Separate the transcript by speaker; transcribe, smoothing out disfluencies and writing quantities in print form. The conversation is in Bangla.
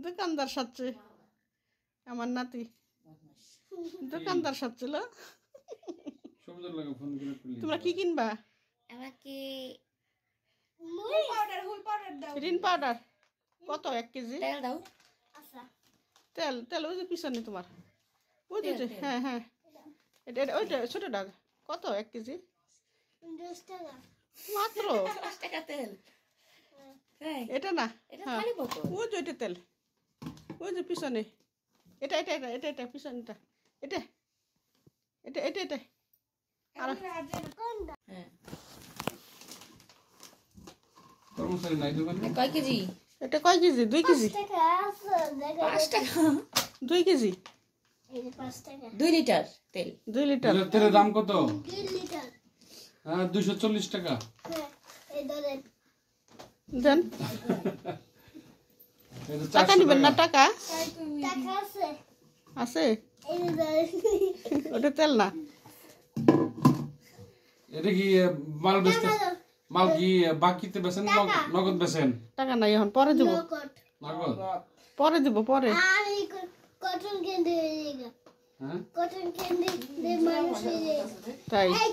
Speaker 1: দোকানদার সাথে আমার নাতি দোকানদার সাথছিল। তোমরা কি কিনবা?
Speaker 2: আমাকে
Speaker 1: রিন পাউডার কত 1 কেজি?
Speaker 2: তেল দাও।
Speaker 1: তেল তেল ওই যে পিছনে তোমার ওই যে হ্যাঁ হ্যাঁ এটা ওইটা ছোট ডাগ কত 1 কেজি?
Speaker 3: 10 টাকা
Speaker 1: মাত্র
Speaker 2: 10 টাকা তেল।
Speaker 1: এটা না
Speaker 2: এটা খালি বোতল।
Speaker 1: ওই যে এটা তেল ওই যে পিছনে এটা এটা এটা এটা এটা পিছনেটা এটা এটা এটা এটা আর
Speaker 2: হ্যাঁ
Speaker 4: কর্মচারী নাই দোকানে?
Speaker 2: কয় কেজি?
Speaker 1: এটা কয় কেজি? 2 কেজি।
Speaker 2: 5 টাকা
Speaker 1: 2 কেজি।
Speaker 3: এই যে 5 টাকা
Speaker 2: 2 লিটার তেল।
Speaker 1: 2 লিটার
Speaker 4: তেলের দাম কত?
Speaker 3: 2 লিটার।
Speaker 4: হ্যাঁ 240 টাকা।
Speaker 3: হ্যাঁ এই ধরেন
Speaker 1: দেন
Speaker 4: এটা
Speaker 1: টাকা
Speaker 4: 400
Speaker 1: নিবেন না? টাকা
Speaker 3: টাকা আছে
Speaker 1: আছে
Speaker 3: এই যে ধরেন
Speaker 1: ওটা তেল না।
Speaker 4: এটা কি মাল বেচতে মাল কি বাকিতে বেচেন নগদ বেচেন?
Speaker 1: টাকা নাই এখন পরে দিব
Speaker 3: নকট
Speaker 4: নগদ?
Speaker 1: পরে দিব পরে।
Speaker 3: আর এই কটন ক্যান্ডি
Speaker 4: হ্যাঁ
Speaker 3: কটন ক্যান্ডি দিয়ে মানুষ
Speaker 1: তাই
Speaker 3: এই